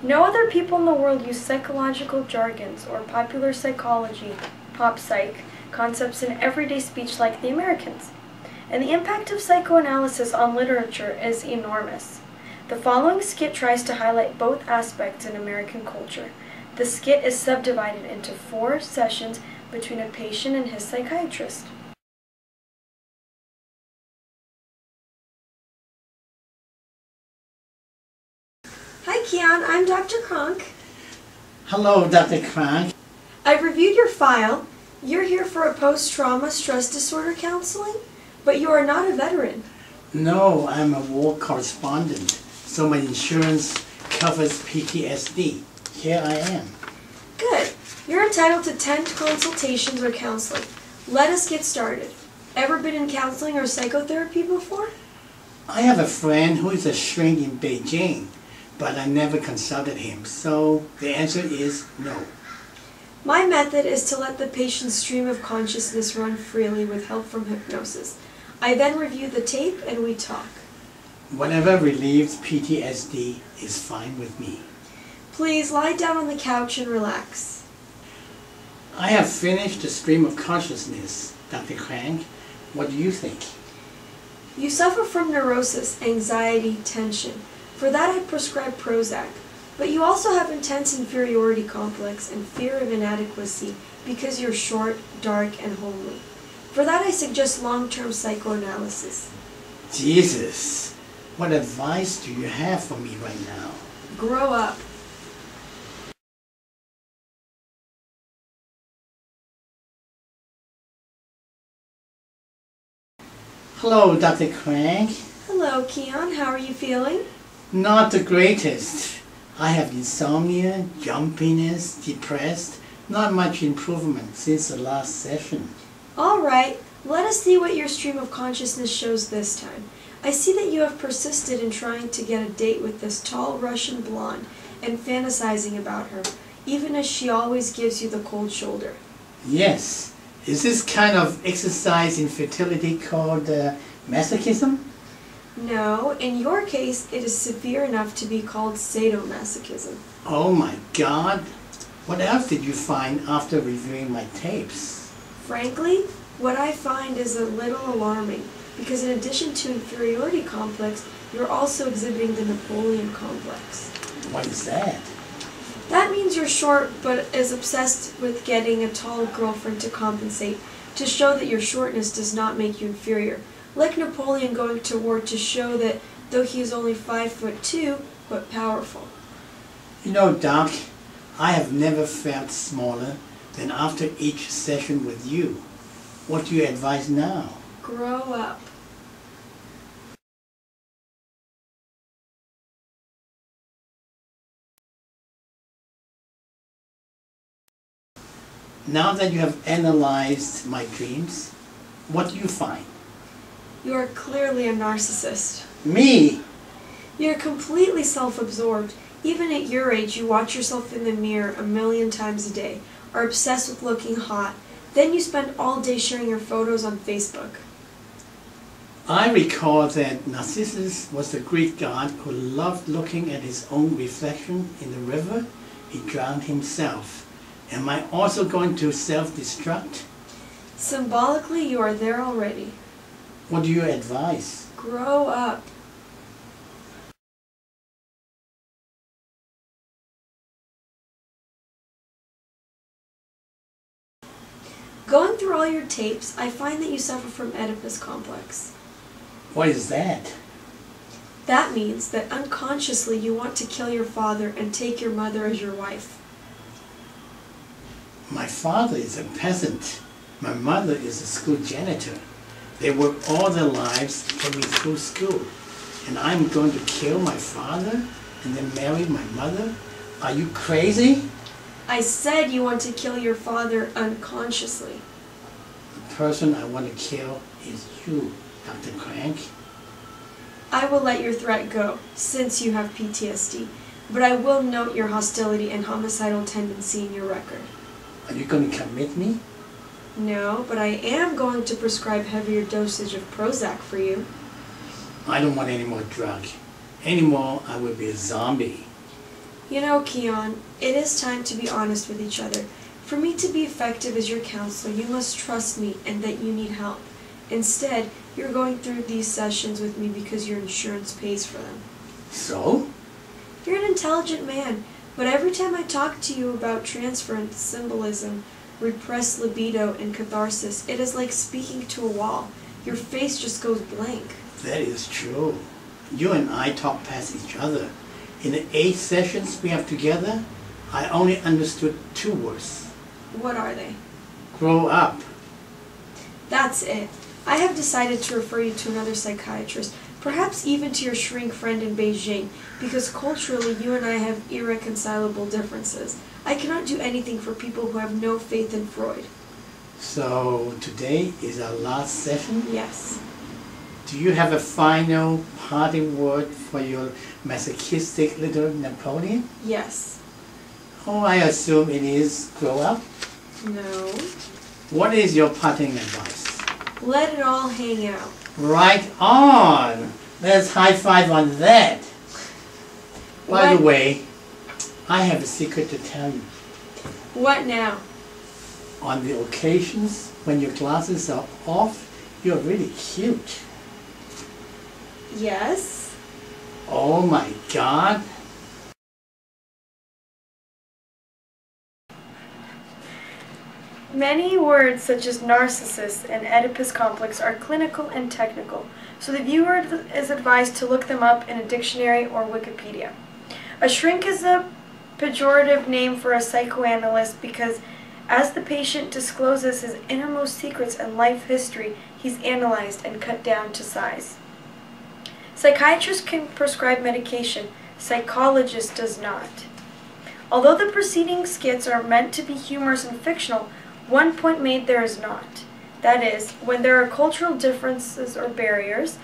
No other people in the world use psychological jargons or popular psychology, pop psych, concepts in everyday speech like the Americans. And the impact of psychoanalysis on literature is enormous. The following skit tries to highlight both aspects in American culture. The skit is subdivided into 4 sessions between a patient and his psychiatrist. Hi Keon, I'm Dr. Kronk. Hello, Dr. Kronk. I've reviewed your file. You're here for a post-trauma stress disorder counseling, but you are not a veteran. No, I'm a war correspondent, so my insurance covers PTSD. Here I am. Good. You're entitled to 10 consultations or counseling. Let us get started. Ever been in counseling or psychotherapy before? I have a friend who is a shrink in Beijing, but I never consulted him, so the answer is no. My method is to let the patient's stream of consciousness run freely with help from hypnosis. I then review the tape and we talk. Whatever relieves PTSD is fine with me. Please lie down on the couch and relax. I have finished the stream of consciousness, Dr. Kronk. What do you think? You suffer from neurosis, anxiety, tension. For that I prescribe Prozac. But you also have intense inferiority complex and fear of inadequacy because you're short, dark, and homely. For that I suggest long-term psychoanalysis. Jesus, what advice do you have for me right now? Grow up. Hello, Dr. Kronk. Hello, Keon. How are you feeling? Not the greatest. I have insomnia, jumpiness, depressed. Not much improvement since the last session. All right. Let us see what your stream of consciousness shows this time. I see that you have persisted in trying to get a date with this tall Russian blonde and fantasizing about her, even as she always gives you the cold shoulder. Yes. Is this kind of exercise in fertility called masochism? No, in your case, it is severe enough to be called sadomasochism. Oh my God! What else did you find after reviewing my tapes? Frankly, what I find is a little alarming, because in addition to inferiority complex, you're also exhibiting the Napoleon complex. What is that? That means you're short, but is obsessed with getting a tall girlfriend to compensate, to show that your shortness does not make you inferior. Like Napoleon going to war to show that though he is only 5'2", but powerful. You know, Doc, I have never felt smaller than after each session with you. What do you advise now? Grow up. Now that you have analyzed my dreams, what do you find? You are clearly a narcissist. Me? You're completely self-absorbed. Even at your age, you watch yourself in the mirror a million times a day, are obsessed with looking hot. Then you spend all day sharing your photos on Facebook. I recall that Narcissus was the Greek god who loved looking at his own reflection in the river. He drowned himself. Am I also going to self-destruct? Symbolically, you are there already. What do you advise? Grow up. Going through all your tapes, I find that you suffer from Oedipus complex. What is that? That means that unconsciously you want to kill your father and take your mother as your wife. My father is a peasant. My mother is a school janitor. They work all their lives to put me through school. And I'm going to kill my father and then marry my mother? Are you crazy? I said you want to kill your father unconsciously. The person I want to kill is you, Dr. Kronk. I will let your threat go, since you have PTSD, but I will note your hostility and homicidal tendency in your record. Are you going to commit me? No, but I am going to prescribe heavier dosage of Prozac for you. I don't want any more drug. Any more, I will be a zombie. You know, Keon, it is time to be honest with each other. For me to be effective as your counselor, you must trust me and that you need help. Instead, you're going through these sessions with me because your insurance pays for them. So? You're an intelligent man, but every time I talk to you about transference, symbolism, repressed libido, and catharsis, it is like speaking to a wall. Your face just goes blank. That is true. You and I talk past each other. In the 8 sessions we have together, I only understood 2 words. What are they? Grow up. That's it. I have decided to refer you to another psychiatrist, perhaps even to your shrink friend in Beijing, because culturally you and I have irreconcilable differences. I cannot do anything for people who have no faith in Freud. So today is our last session? Yes. Do you have a final parting word for your masochistic little Napoleon? Yes. Oh, I assume it is grow up. No. What is your parting advice? Let it all hang out. Right on! Let's high five on that. By the way, I have a secret to tell you. What now? On the occasions when your glasses are off, you're really cute. Yes? Oh my God. Many words such as narcissist and Oedipus complex are clinical and technical, so the viewer is advised to look them up in a dictionary or Wikipedia. A shrink is a pejorative name for a psychoanalyst because as the patient discloses his innermost secrets and life history, he's analyzed and cut down to size. Psychiatrists can prescribe medication, psychologist does not. Although the preceding skits are meant to be humorous and fictional, one point made there is not. That is, when there are cultural differences or barriers,